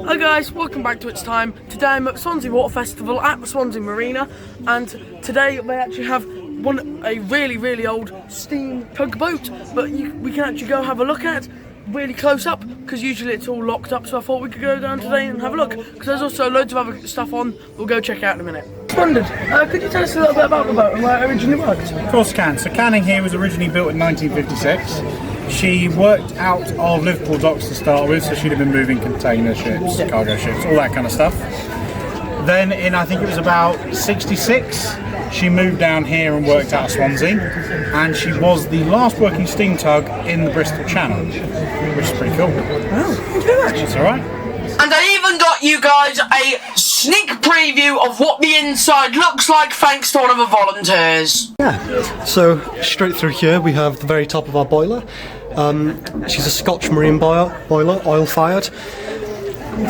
Hi guys, welcome back to It's Time. Today I'm at Swansea Water Festival at the Swansea Marina, and today they actually have a really old steam tugboat, but we can actually go have a look at really close up, because usually it's all locked up, so I thought we could go down today and have a look, because there's also loads of other stuff on. We'll go check out in a minute. Wondered, could you tell us a little bit about the boat and where it originally worked? Of course I can. So Canning here was originally built in 1956. She worked out of Liverpool docks to start with, so she'd have been moving container ships, cargo ships, all that kind of stuff. Then in, I think it was about 66, she moved down here and worked out of Swansea, and she was the last working steam tug in the Bristol Channel, which is pretty cool. Oh, thank you very much. That's alright. And I even got you guys a sneak preview of what the inside looks like thanks to one of the volunteers. Yeah, so straight through here we have the very top of our boiler. She's a Scotch marine boiler, oil fired.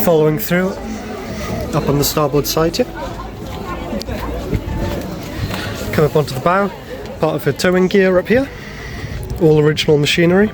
Following through up on the starboard side here. Come up onto the bow, part of her towing gear up here. All original machinery.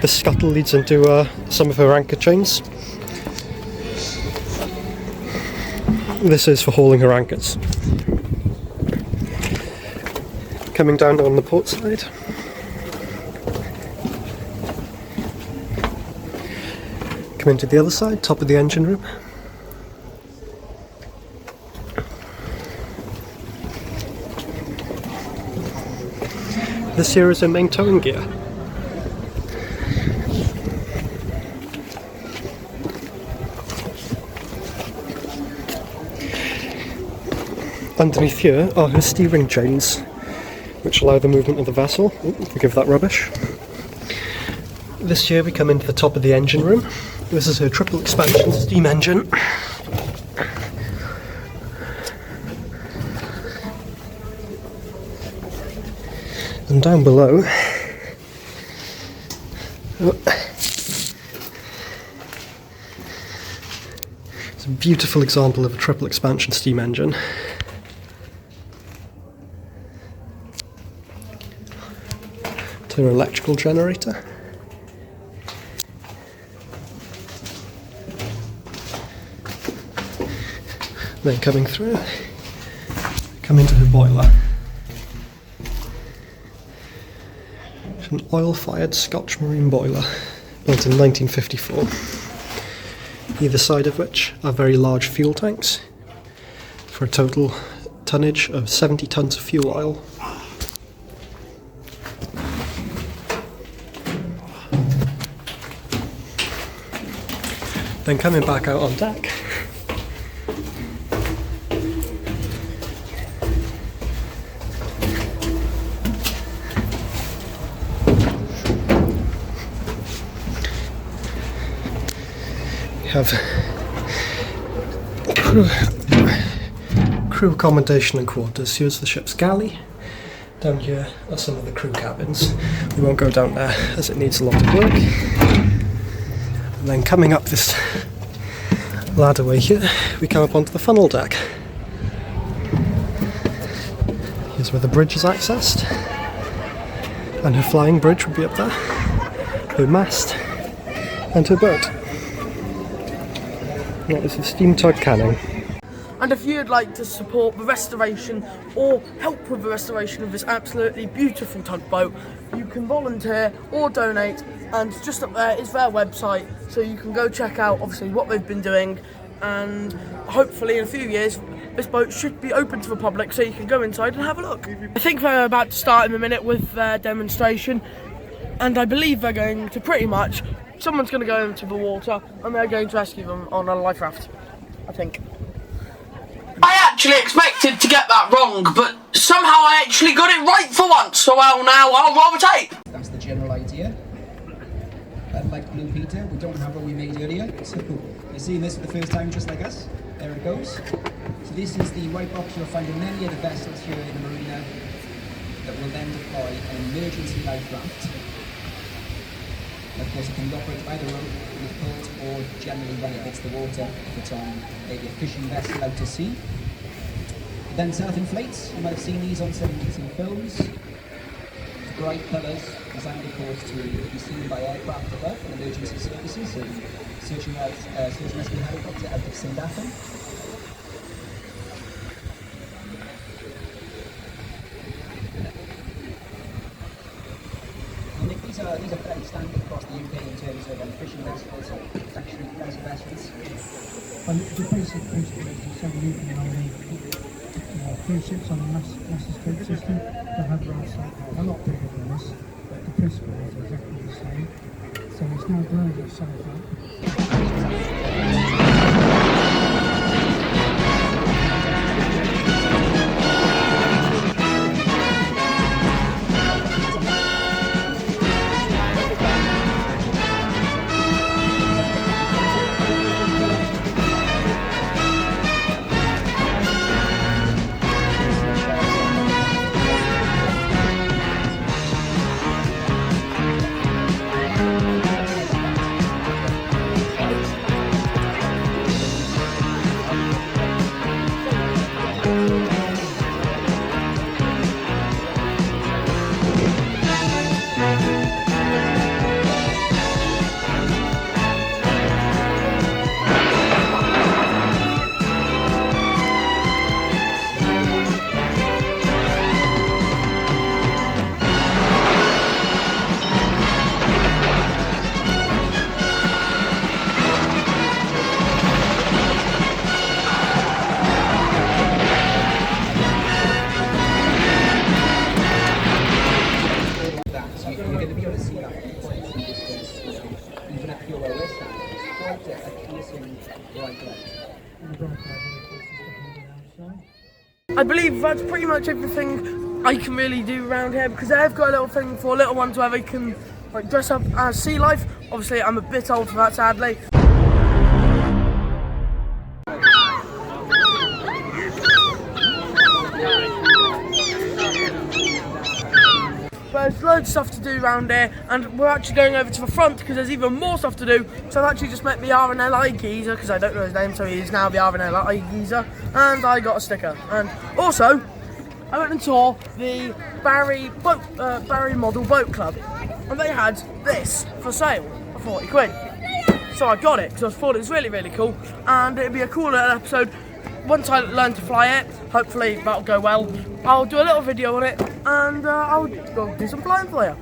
The scuttle leads into some of her anchor chains. This is for hauling her anchors. Coming down on the port side. Come into the other side, top of the engine room. This here is her main towing gear. Underneath here are her steering chains, which allow the movement of the vessel. Forgive that rubbish. This year we come into the top of the engine room. This is her triple expansion steam engine. And down below, it's a beautiful example of a triple expansion steam engine. To her electrical generator. Then coming through, come into her boiler. It's an oil-fired Scotch marine boiler, built in 1954. Either side of which are very large fuel tanks, for a total tonnage of 70 tons of fuel oil. Then coming back out on deck, we have crew accommodation and quarters. Here's the ship's galley. Down here are some of the crew cabins. We won't go down there as it needs a lot of work. And then coming up this ladderway here, we come up onto the funnel deck. Here's where the bridge is accessed. And her flying bridge would be up there. Her mast and her boat. That is the steam tug Canning. And if you'd like to support the restoration or help with the restoration of this absolutely beautiful tugboat, you can volunteer or donate, and just up there is their website, so you can go check out obviously what they've been doing, and hopefully in a few years this boat should be open to the public so you can go inside and have a look. I think they're about to start in a minute with their demonstration, and I believe they're going to someone's going to go into the water and they're going to rescue them on a life raft, I think. I actually expected to get that wrong, but somehow I actually got it right for once, so well now I'll roll the tape. That's the general idea. Like Blue Peter, we don't have what we made earlier, so you're seeing this for the first time just like us. There it goes. So this is the white box you'll find in many of the vessels here in the marina that will then deploy an emergency life raft. Of course, it can be operated either with pulled or generally when it hits the water, if it's on maybe a fishing vessel out to sea. It then self-inflates. You might have seen these on some films. bright colours designed, of course, to be seen by aircraft above and emergency services and search and rescue helicopter out of St. Athan. And these are fairly standard across the UK in terms of fishing vessels or protection vessels. Well, the basic principle is the 7 cruise ships on the mass escape system that have round side. They're a lot bigger than this, but the principle is exactly the same. So it's now growing itself up. I believe that's pretty much everything I can really do around here, because they've got a little thing for little ones where they can like dress up as sea life. Obviously I'm a bit old for that, sadly. There's loads of stuff to do around here, and we're actually going over to the front because there's even more stuff to do. So I've actually just met the RNLI geezer, because I don't know his name, so he is now the RNLI geezer, and I got a sticker. And also, I went and saw the Barry Model Boat Club, and they had this for sale for 40 quid. So I got it because I thought it was really, really cool, and it'd be a cool little episode. Once I learn to fly it, hopefully that'll go well, I'll do a little video on it, and I'll go do some flying for you.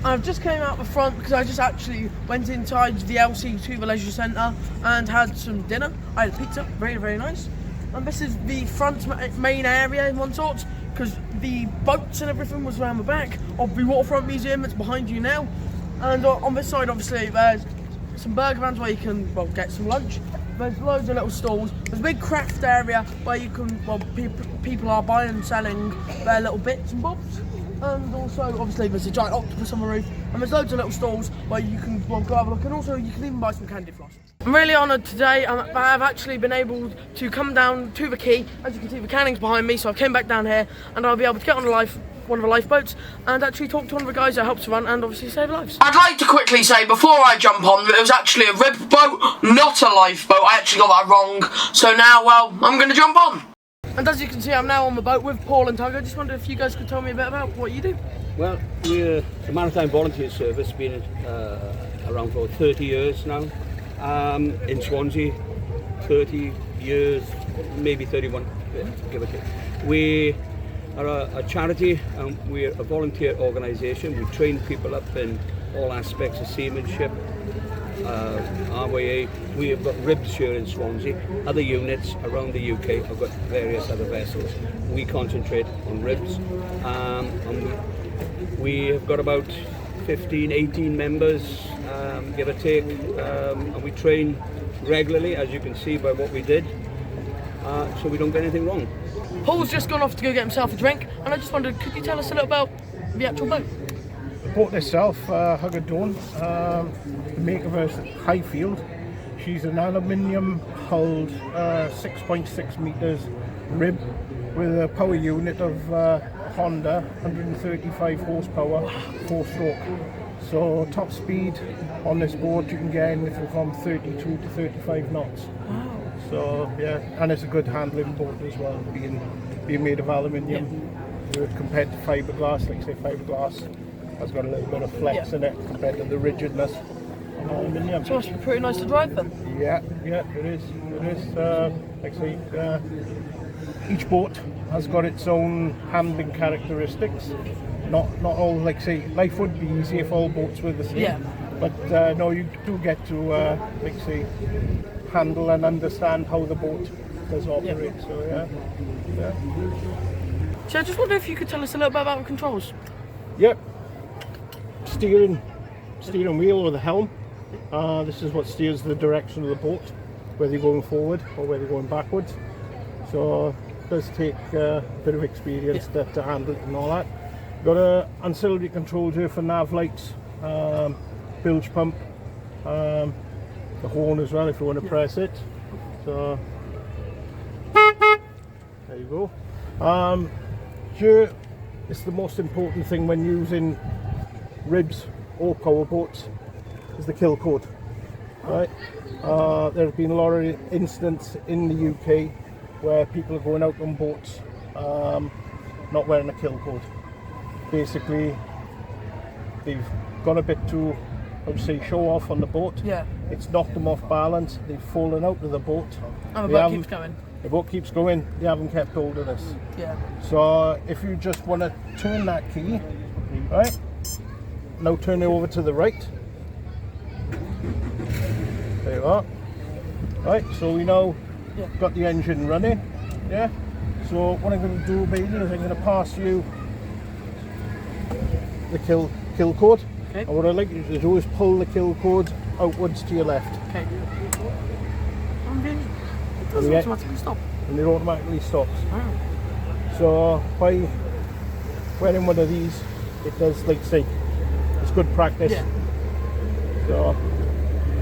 I've just came out the front because I just actually went inside the LC2, the leisure centre, and had some dinner. I had pizza, very, very nice. And this is the front main area in one sort, because the boats and everything was around the back of the Waterfront Museum that's behind you now. And on this side, obviously, there's some burger vans where you can, well, get some lunch. There's loads of little stalls. There's a big craft area where you can, well, people are buying and selling their little bits and bobs. And also, obviously, there's a giant octopus on the roof, and there's loads of little stalls where you can, well, go have a look, and also you can even buy some candy floss. I'm really honoured today. I've actually been able to come down to the quay. As you can see, the canning's behind me, so I came back down here, and I'll be able to get on one of the lifeboats and actually talk to one of the guys that helps run and obviously save lives. I'd like to quickly say before I jump on that it was actually a rib boat, not a lifeboat. I actually got that wrong. So now, well, I'm going to jump on. And as you can see, I'm now on the boat with Paul and Tug. I just wondered if you guys could tell me a bit about what you do. Well, we're the Maritime Volunteer Service, been around for 30 years now. In Swansea, 30 years, maybe 31, give or take. We are a charity and we're a volunteer organisation. We train people up in all aspects of seamanship, RYA. We have got ribs here in Swansea. Other units around the UK have got various other vessels. We concentrate on ribs. And we have got about 15, 18 members, give or take, and we train regularly, as you can see by what we did, so we don't get anything wrong. Paul's just gone off to go get himself a drink, and I just wondered, could you tell us a little about the actual boat? The boat itself, Hugger Dawn, the maker of her is Highfield. She's an aluminium hulled 6.6 metres rib with a power unit of Honda, 135 horsepower, 4-stroke. So top speed on this boat you can get anything from 32 to 35 knots. Wow. So yeah, and it's a good handling boat as well, being made of aluminium compared to fiberglass. Like say fiberglass has got a little bit of flex in it compared to the rigidness of aluminium. So it must be pretty nice to drive then. Yeah, it is. It is. Like say, each boat has got its own handling characteristics. Not all, like say, life would be easy if all boats were the same. Yeah. But no, you do get to, like say, handle and understand how the boat does operate. Yeah. So yeah. So I just wonder if you could tell us a little bit about the controls. Yep. Steering wheel or the helm. This is what steers the direction of the boat, whether you're going forward or whether you're going backwards. So it does take a bit of experience to handle it and all that. Got a ancillary control here for nav lights, bilge pump, the horn as well if you want to press it. So there you go. Here is the most important thing when using ribs or power boats is the kill code. Right? There have been a lot of incidents in the UK where people are going out on boats not wearing a kill code. Basically, they've got a bit too, I would say, show off on the boat. Yeah. It's knocked them off balance. They've fallen out of the boat. And the boat keeps going. The boat keeps going. They haven't kept hold of this. Yeah. So if you just want to turn that key, right? Now turn it over to the right. There you are. Right. So we now got the engine running. Yeah. So what I'm going to do, baby, is I'm going to pass you the kill code. Okay. And what I'd like you to do is pull the kill code outwards to your left. Okay. It doesn't automatically stop. And it automatically stops. Wow. So by wearing one of these, it does, like say, it's good practice. Yeah. So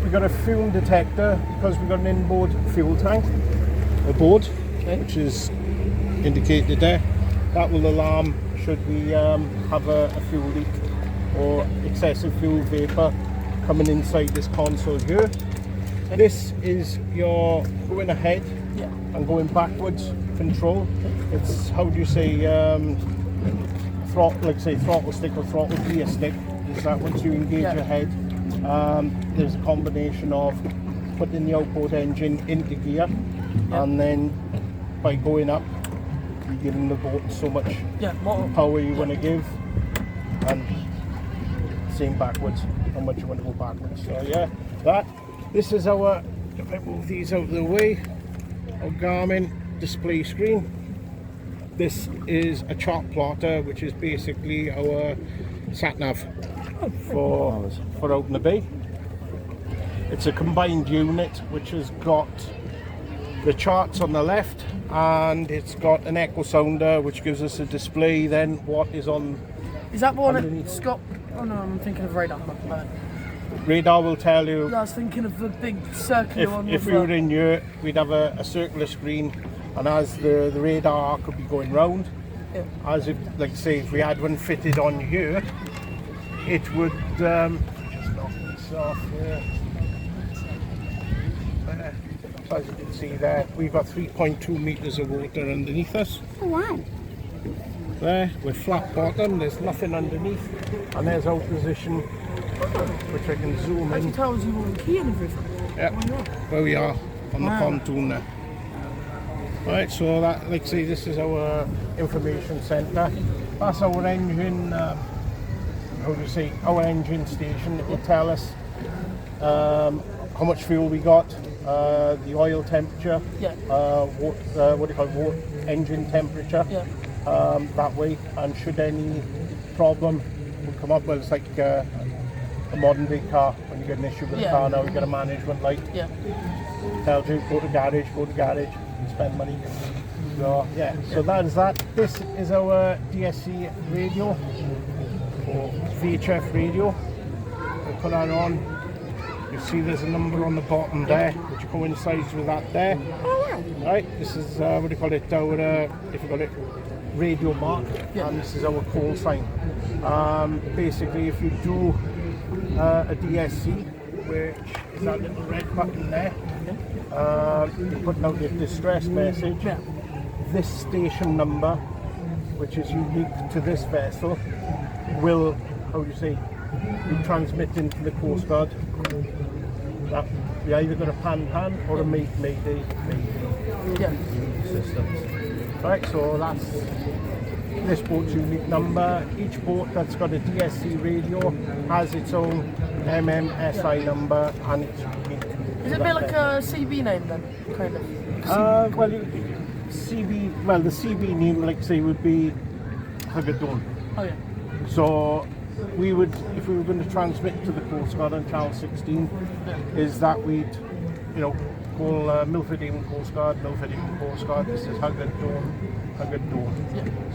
we got a fuel detector because we got an inboard fuel tank aboard, which is indicated there. That will alarm should we have a fuel leak or excessive fuel vapor coming inside this console here. This is your going ahead and going backwards control. It's, how do you say, throttle, like say throttle stick or throttle gear stick. Is that once you engage your head, there's a combination of putting the outboard engine into gear and then by going up you're giving the boat so much power you want to give, and same backwards, how much you want to go backwards. So yeah, this is our, if I move these out of the way, our Garmin display screen. This is a chart plotter, which is basically our sat nav for out in the bay. It's a combined unit which has got the charts on the left and it's got an echo sounder which gives us a display then what is on. Is that one underneath. Scott? Oh no, I'm thinking of radar. Radar will tell you. I was thinking of the big circular one. If we were in Europe, we'd have a circular screen, and as the radar could be going round, as if, like say, if we had one fitted on here, it would just knock this off here. So as you can see there, we've got 3.2 meters of water underneath us. Oh wow! there with flat bottom. There's nothing underneath, and there's our position, which I can zoom in. It tells you all the key and everything. Yeah, where we are on the pontoon there. Right, so that, like I say, this is our information centre. That's our engine, how do you say, our engine station. It will tell us how much fuel we got, the oil temperature, what do you call it, engine temperature, that way. And should any problem come up, well, it's like a modern day car. When you get an issue with the car now, you get a management light. Tells you go to garage, spend money. So yeah, so that is that. This is our DSC radio, or VHF radio. We put that on. You see there's a number on the bottom there, which coincides with that there. Right, this is what do you call it? Our if you call it radio mark, and this is our call sign. Basically, if you do a DSC, which is that little red button there, you're putting out your distress message. This station number, which is unique to this vessel, will, how do you say, be transmitting to the Coast Guard. That we either got a pan or a mayday systems. Right, so that's this boat's unique number. Each boat that's got a DSC radio has its own MMSI number, and it's unique. Is it a bit like a CB name then, kind of? Well, CB. Well, the CB name, like say, would be Haggadon. Oh yeah. So we would, if we were going to transmit to the Coast Guard on Channel 16, is that we'd, you know, call Milford Haven Coast Guard, Milford Haven Coast Guard. This is Haggadon.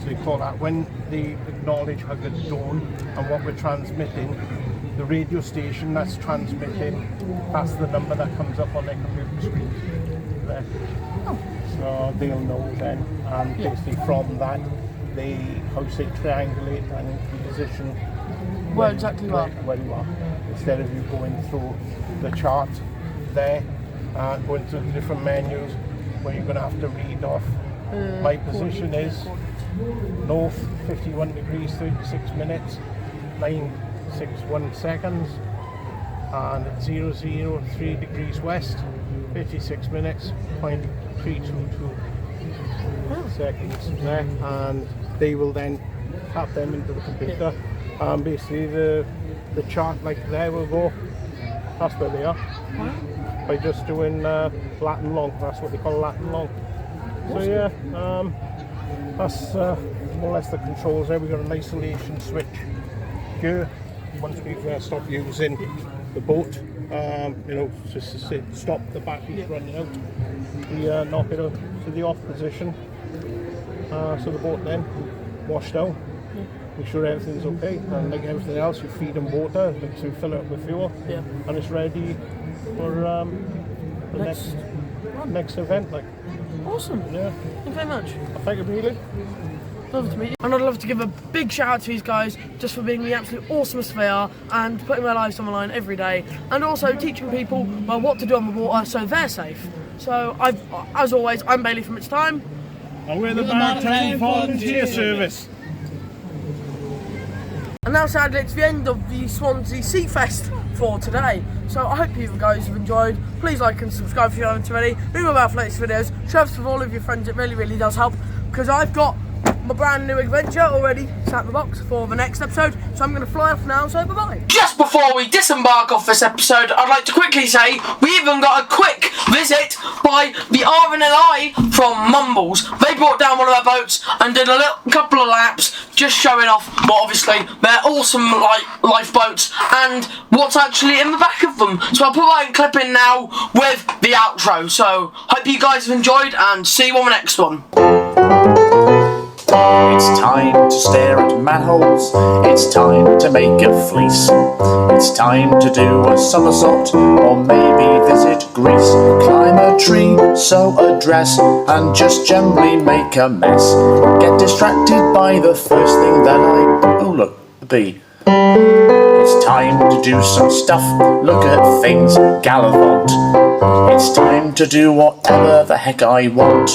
So you call that when they acknowledge Haggadon and what we're transmitting. The radio station that's transmitting, that's the number that comes up on their computer screen there. So they'll know then, and basically from that they, how to say, triangulate and position where exactly you are. Where you are, instead of you going through the chart there, going through the different menus where you're going to have to read off. My position is north 51 degrees 36 minutes 961 seconds, and 003 degrees west 56 minutes 0.322 seconds there, and they will then tap them into the computer, and basically the chart like there will go, that's where they are, by just doing Latin long. That's what they call Latin long. So yeah, that's more or less the controls there. We've got an isolation switch here. Once we've stopped using the boat, you know, just to say, stop the batteries running out, we knock it out to the off position. So the boat then washed down, make sure everything's okay, and like everything else, you feed them water to fill it up with fuel, and it's ready for the next event. Like. Awesome. Yeah. Thank you very much. Thank you, really. Lovely to meet you. And I'd love to give a big shout out to these guys just for being the absolute awesomest they are and putting their lives on the line every day, and also teaching people what to do on the water so they're safe. So as always, I'm Bailey from It's Time. And we're the Maritime Volunteer Service. And now sadly it's the end of the Swansea Sea Fest for today. So I hope you guys have enjoyed. Please like and subscribe if you haven't already. Ring my bell for latest videos. Share this with all of your friends. It really, really does help, because I've got my brand new adventure already sat in the box for the next episode. So I'm going to fly off now, so bye-bye. Just before we disembark off this episode, I'd like to quickly say we even got a quick visit by the RNLI from Mumbles. They brought down one of their boats and did a couple of laps, just showing off what obviously they're awesome lifeboats and what's actually in the back of them. So I'll put that clip in now with the outro. So hope you guys have enjoyed, and see you on the next one. It's time to stare at manholes, it's time to make a fleece, it's time to do a somersault, or maybe visit Greece, climb a tree, sew a dress, and just generally make a mess. Get distracted by the first thing that oh look, a bee. It's time to do some stuff, look at things, gallivant. It's time to do whatever the heck I want.